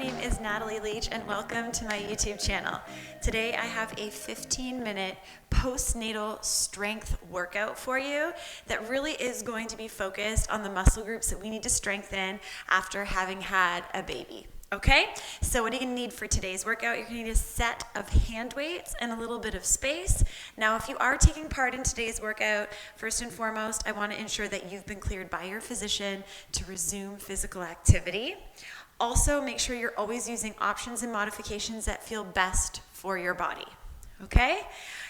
name is Natalie Leach and welcome to my YouTube channel. Today I have a 15-minute postnatal strength workout for you that really is going to be focused on the muscle groups that we need to strengthen after having had a baby. Okay, so what are you going to need for today's workout? You're going to need a set of hand weights and a little bit of space. Now, if you are taking part in today's workout, first and foremost, I want to ensure that you've been cleared by your physician to resume physical activity. Also, make sure you're always using options and modifications that feel best for your body. Okay?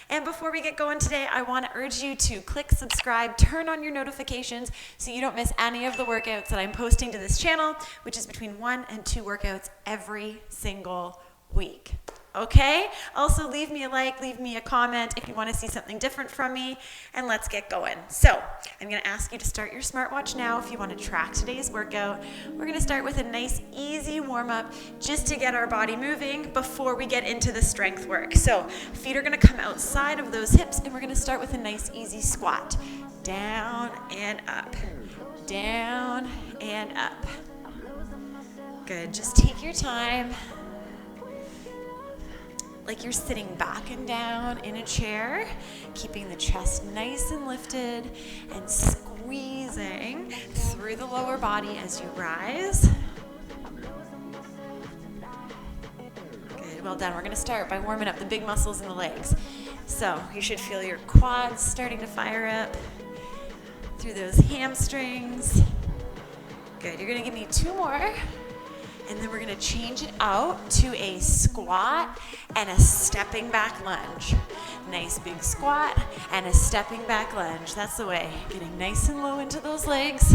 And before we get going today, I want to urge you to click subscribe, turn on your notifications so you don't miss any of the workouts that I'm posting to this channel, which is between 1 and 2 workouts every single week. Okay? Also, leave me a like, leave me a comment if you want to see something different from me, and let's get going. So, I'm going to ask you to start your smartwatch now if you want to track today's workout. We're going to start with a nice, easy warm-up just to get our body moving before we get into the strength work. So, feet are going to come outside of those hips, and we're going to start with a nice, easy squat. Down and up. Down and up. Good. Just take your time. Like you're sitting back and down in a chair, keeping the chest nice and lifted and squeezing through the lower body as you rise. Good, well done. We're going to start by warming up the big muscles in the legs. So you should feel your quads starting to fire up through those hamstrings. Good, you're going to give me 2 more. And then we're going to change it out to a squat and a stepping back lunge. Nice big squat and a stepping back lunge. That's the way. Getting nice and low into those legs.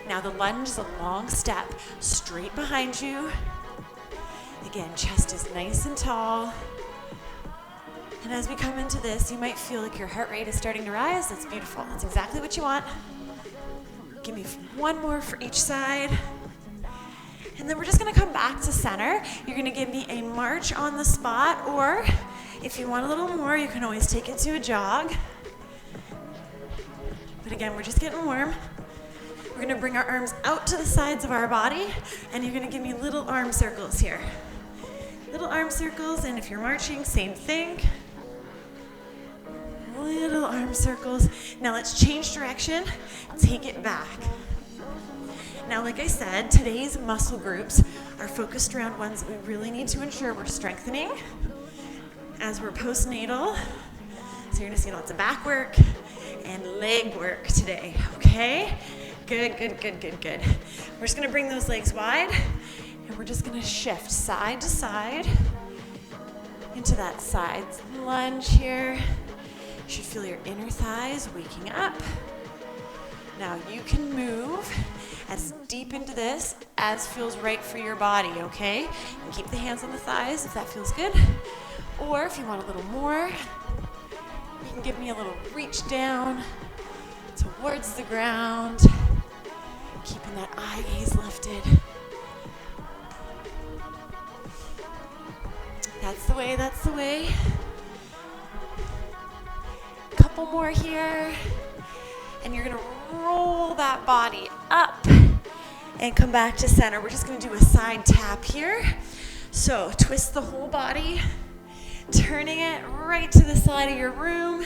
Now the lunge is a long step straight behind you. Again, chest is nice and tall. And as we come into this, you might feel like your heart rate is starting to rise. That's beautiful. That's exactly what you want. Give me 1 more for each side. And then we're just going to come back to center. You're going to give me a march on the spot, or if you want a little more, you can always take it to a jog. But again, we're just getting warm. We're going to bring our arms out to the sides of our body, and you're going to give me little arm circles here. Little arm circles, and if you're marching, same thing. Little arm circles. Now let's change direction. Take it back. Now, like I said, today's muscle groups are focused around ones that we really need to ensure we're strengthening as we're postnatal. So you're going to see lots of back work and leg work today, okay? Good, good, good, good, good. We're just going to bring those legs wide, and we're just going to shift side to side into that side lunge here. You should feel your inner thighs waking up. Now you can move as deep into this as feels right for your body, okay? And keep the hands on the thighs if that feels good. Or if you want a little more, you can give me a little reach down towards the ground, keeping that eye gaze lifted. That's the way, that's the way. Couple more here. And you're going to roll that body up and come back to center. We're just going to do a side tap here. So twist the whole body, turning it right to the side of your room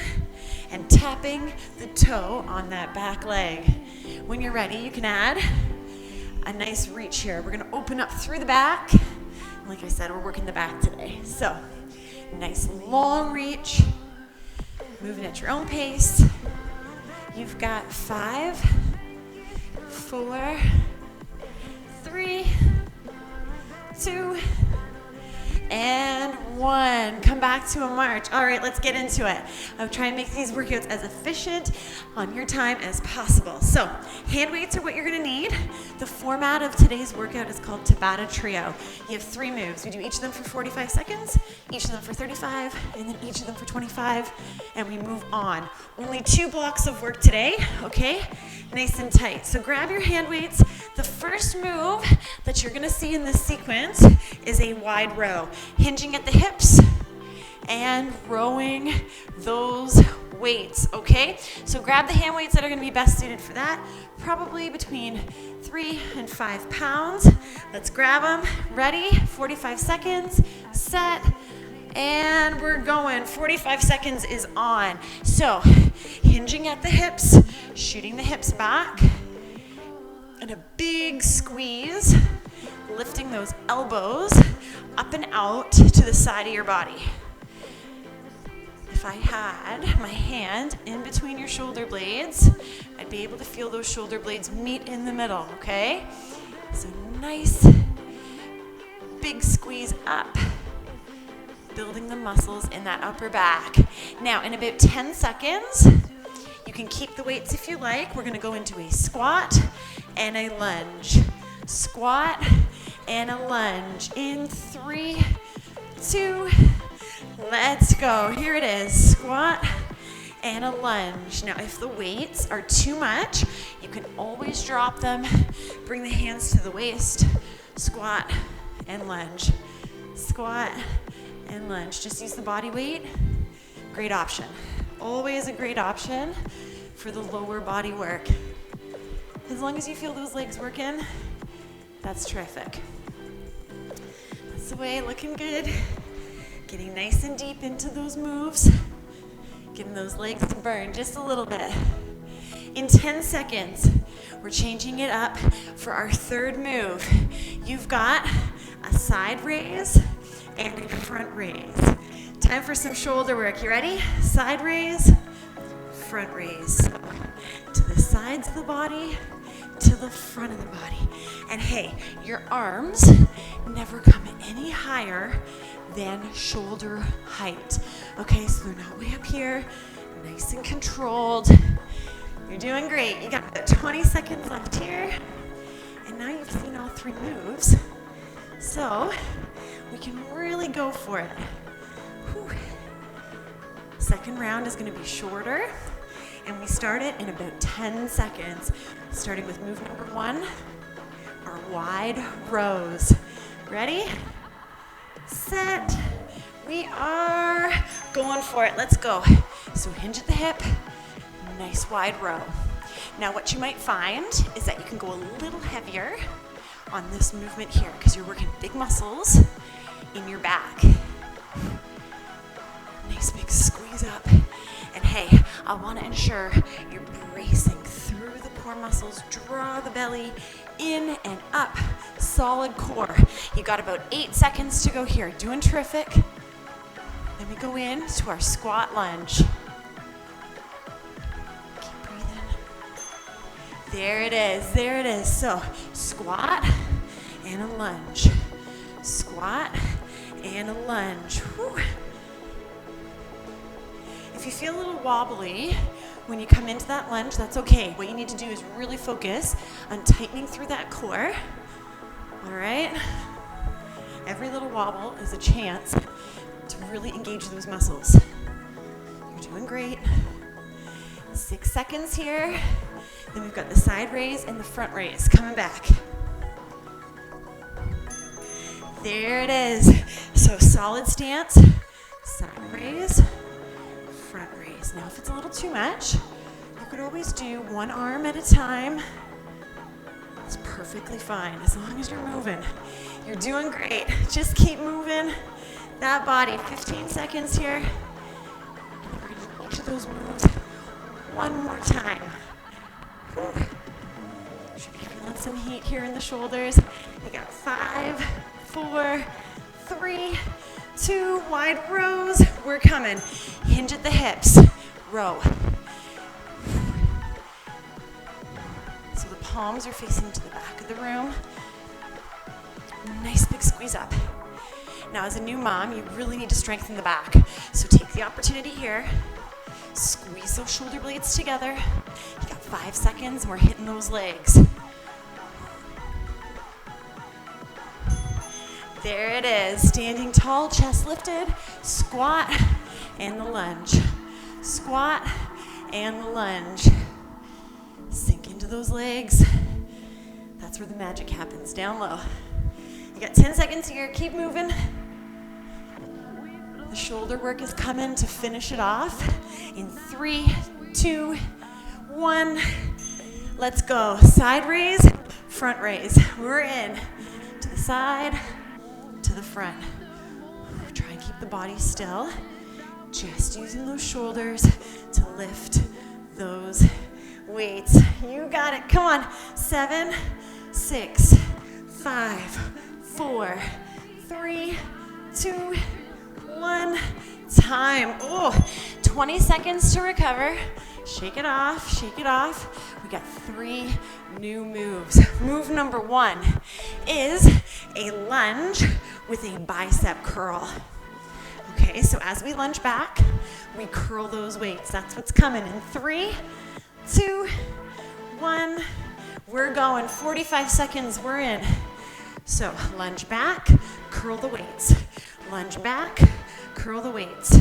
and tapping the toe on that back leg. When you're ready, you can add a nice reach here. We're going to open up through the back. Like I said, we're working the back today. So nice long reach, moving at your own pace. You've got 5, 4, 3, 2, and 1. Come back to a march. All right, let's get into it. I'll try and make these workouts as efficient on your time as possible. So, hand weights are what you're going to need. The format of today's workout is called Tabata Trio. You have 3 moves. We do each of them for 45 seconds, each of them for 35, and then each of them for 25, and we move on. Only 2 blocks of work today, okay? Nice and tight. So grab your hand weights. The first move that you're going to see in this sequence is a wide row. Hinging at the hips, and rowing those weights, okay? So grab the hand weights that are gonna be best suited for that, probably between 3 and 5 pounds. Let's grab them. Ready? 45 seconds, set, and we're going. 45 seconds is on. So hinging at the hips, shooting the hips back, and a big squeeze, lifting those elbows up and out to the side of your body. If I had my hand in between your shoulder blades, I'd be able to feel those shoulder blades meet in the middle, okay? So nice big squeeze up, building the muscles in that upper back. Now, in about 10 seconds, you can keep the weights if you like. We're gonna go into a squat and a lunge. Squat and a lunge. In 3, 2, let's go. Here it is, squat and a lunge. Now, if the weights are too much, you can always drop them. Bring the hands to the waist. Squat and lunge. Squat and lunge. Just use the body weight. Great option. Always a great option for the lower body work. As long as you feel those legs working, that's terrific. That's the way, looking good. Getting nice and deep into those moves. Getting those legs to burn just a little bit. In 10 seconds, we're changing it up for our third move. You've got a side raise and a front raise. Time for some shoulder work. You ready? Side raise, front raise. To the sides of the body, to the front of the body. And hey, your arms never come any higher than shoulder height. Okay, so they're not way up here, nice and controlled. You're doing great. You got about 20 seconds left here. And now you've seen all 3 moves. So we can really go for it. Whew. Second round is gonna be shorter. And we start it in about 10 seconds. Starting with move number 1, our wide rows. Ready? Set. We are going for it. Let's go. So hinge at the hip, nice wide row. Now what you might find is that you can go a little heavier on this movement here because you're working big muscles in your back. Nice big squeeze up. And hey, I want to ensure you're bracing through the core muscles. Draw the belly in and up. Solid core. You got about 8 seconds to go here. Doing terrific. Then we go in to our squat lunge. Keep breathing. There it is. There it is. So squat and a lunge. Squat and a lunge. Whew. If you feel a little wobbly when you come into that lunge, that's okay. What you need to do is really focus on tightening through that core. All right? Every little wobble is a chance to really engage those muscles. You're doing great. 6 seconds here. Then we've got the side raise and the front raise coming back. There it is. So solid stance, side raise, front raise. Now if it's a little too much, you could always do one arm at a time. It's perfectly fine as long as you're moving. You're doing great. Just keep moving that body. 15 seconds here. We're going to do each of those moves one more time. Whew. Should be feeling some heat here in the shoulders. You got 5, 4, 3, 2, wide rows. We're coming. Hinge at the hips. Row. So the palms are facing to the back of the room. Nice big squeeze up. Now as a new mom, you really need to strengthen the back. So take the opportunity here. Squeeze those shoulder blades together. You got 5 seconds and we're hitting those legs. There it is. Standing tall, chest lifted, squat and the lunge. Squat and the lunge. Sink into those legs. That's where the magic happens, down low. You got 10 seconds here, keep moving. The shoulder work is coming to finish it off. In 3, 2, 1. Let's go. Side raise, front raise. We're in. To the side, to the front. Try and keep the body still. Just using those shoulders to lift those weights. You got it. Come on. 7, 6, 5, 4, 3, 2, 1. Time. Oh, 20 seconds to recover. Shake it off, shake it off. We got 3 new moves. Move number 1 is a lunge with a bicep curl. Okay, so as we lunge back, we curl those weights. That's what's coming in 3, 2, 1. We're going. 45 seconds, we're in. So lunge back, curl the weights. Lunge back, curl the weights.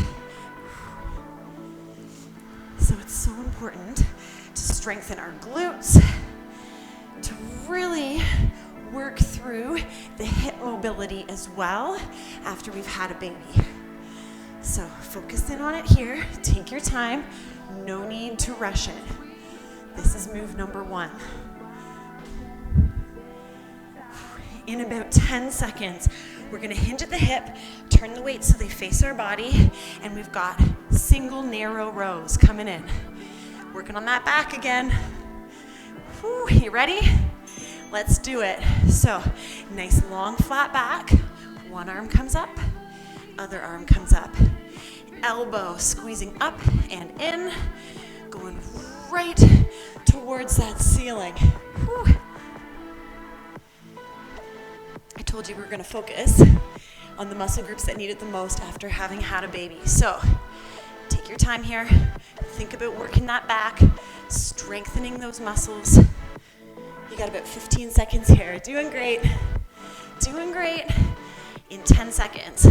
So it's so important to strengthen our glutes, to really work through the hip mobility as well after we've had a baby. So focus in on it here. Take your time. No need to rush it. This is move number 1. In about 10 seconds, we're going to hinge at the hip, turn the weight so they face our body, and we've got single narrow rows coming in. Working on that back again. Whew, you ready? Let's do it. So, nice long flat back. One arm comes up, other arm comes up. Elbow squeezing up and in, going right towards that ceiling. Whew. I told you we were going to focus on the muscle groups that need it the most after having had a baby. So take your time here. Think about working that back, strengthening those muscles. You got about 15 seconds here. Doing great. Doing great. In 10 seconds.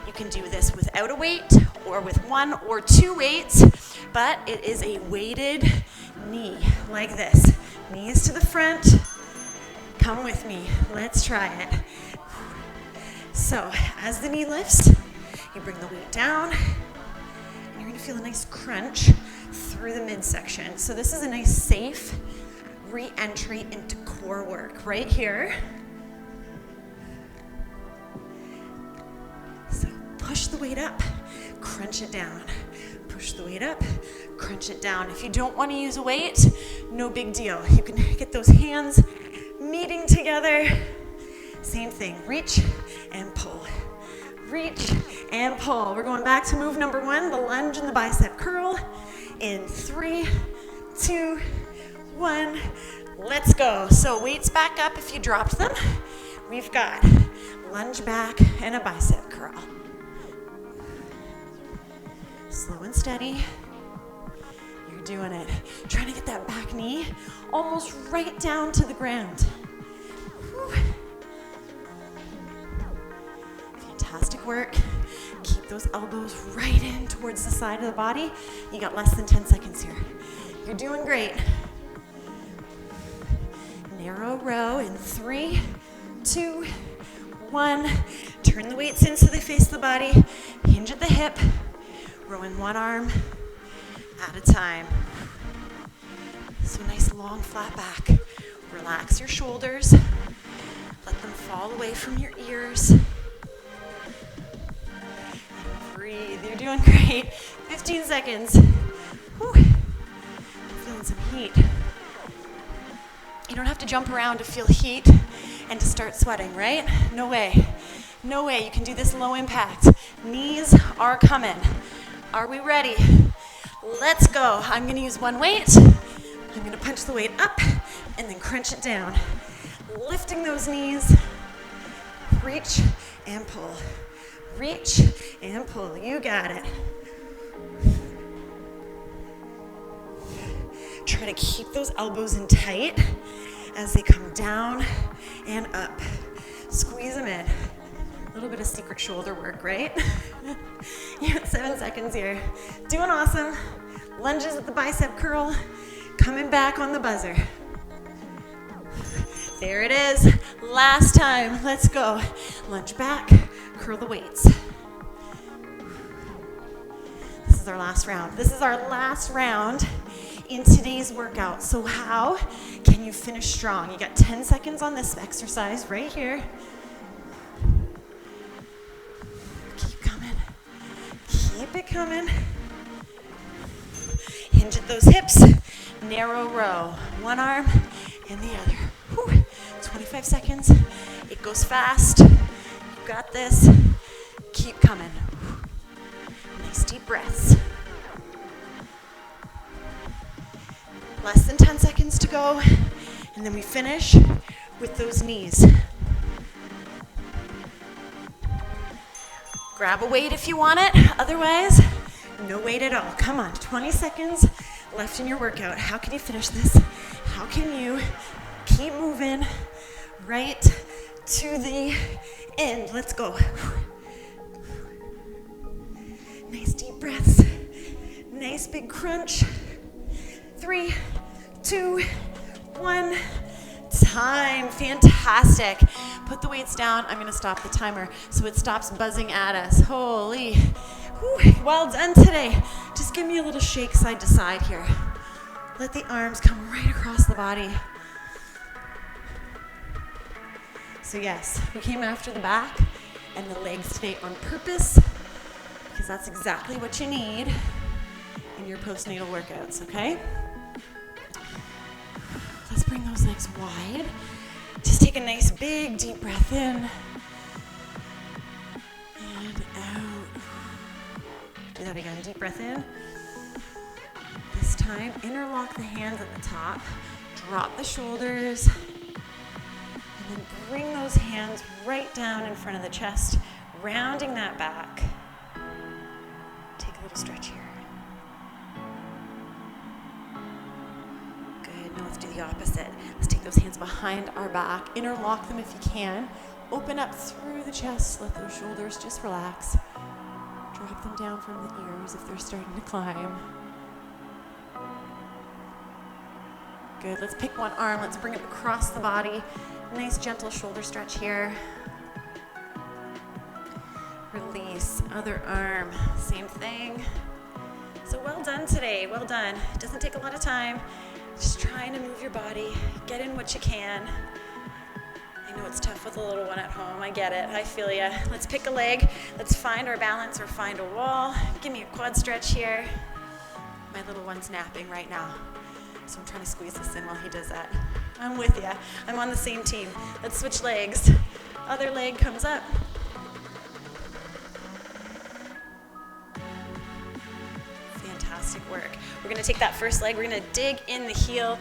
You can do this without a weight or with 1 or 2 weights, but it is a weighted knee like this. Knees to the front. Come with me. Let's try it. So as the knee lifts, you bring the weight down, and you're going to feel a nice crunch through the midsection. So this is a nice safe re-entry into core work right here. So push the weight up, crunch it down. Push the weight up, crunch it down. If you don't want to use a weight, no big deal. You can get those hands meeting together. Same thing, reach and pull. Reach and pull. We're going back to move number 1, the lunge and the bicep curl. In 3, 2, 1, let's go. So weights back up if you dropped them. We've got lunge back and a bicep curl. Slow and steady. You're doing it. Trying to get that back knee almost right down to the ground. Whew. Fantastic work. Keep those elbows right in towards the side of the body. You got less than 10 seconds here. You're doing great. Narrow row in 3, 2, 1. Turn the weights in so they face the body. Hinge at the hip. Rowing one arm at a time. So nice long flat back. Relax your shoulders. Let them fall away from your ears. And breathe. You're doing great. 15 seconds. Whew. Feeling some heat. You don't have to jump around to feel heat and to start sweating, right? No way. No way. You can do this low impact. Knees are coming. Are we ready? Let's go. I'm going to use one weight. I'm going to punch the weight up and then crunch it down. Lifting those knees. Reach and pull. Reach and pull. You got it. Try to keep those elbows in tight as they come down and up. Squeeze them in. A little bit of secret shoulder work, right? You got 7 seconds here. Doing awesome. Lunges at the bicep curl. Coming back on the buzzer. There it is. Last time. Let's go. Lunge back. Curl the weights. our last round. This is our last round in today's workout. So how can you finish strong? You got 10 seconds on this exercise right here. Keep coming. Keep it coming. Hinge at those hips. Narrow row. One arm and the other. Whew. 25 seconds. It goes fast. You got this. Keep coming. Nice deep breaths. Less than 10 seconds to go. And then we finish with those knees. Grab a weight if you want it. Otherwise, no weight at all. Come on, 20 seconds left in your workout. How can you finish this? How can you keep moving right to the end? Let's go. Nice deep breaths. Nice big crunch. 3, 2, 1. Time. Fantastic. Put the weights down. I'm going to stop the timer so it stops buzzing at us. Holy. Whew. Well done today. Just give me a little shake side to side here. Let the arms come right across the body. So yes, we came after the back and the legs today on purpose because that's exactly what you need in your postnatal workouts, okay? Let's bring those legs wide. Just take a nice big deep breath in and out. Do that again, deep breath in. This time, interlock the hands at the top, drop the shoulders, and then bring those hands right down in front of the chest, rounding that back. Take a little stretch here. Good, now let's do the opposite. Let's take those hands behind our back, interlock them if you can, open up through the chest, let those shoulders just relax. Drop them down from the ears if they're starting to climb. Good, let's pick one arm, let's bring it across the body. Nice gentle shoulder stretch here. Release, other arm, same thing. So well done today, well done. It doesn't take a lot of time. Just trying to move your body, get in what you can. I know it's tough with a little one at home, I get it, I feel ya. Let's pick a leg, let's find our balance or find a wall. Give me a quad stretch here. My little one's napping right now, so I'm trying to squeeze this in while he does that. I'm with ya, I'm on the same team. Let's switch legs. Other leg comes up. Fantastic work. We're gonna take that first leg, we're gonna dig in the heel,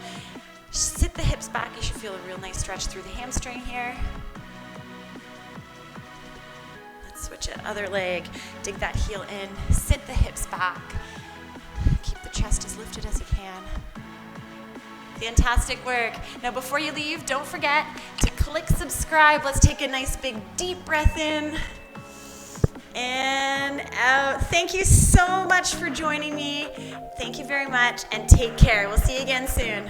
sit the hips back. You should feel a real nice stretch through the hamstring here. Let's switch it, other leg, dig that heel in, sit the hips back. Keep the chest as lifted as you can. Fantastic work. Now before you leave, don't forget to click subscribe. Let's take a nice big deep breath in and out. Thank you so much for joining me. Thank you very much and take care. We'll see you again soon.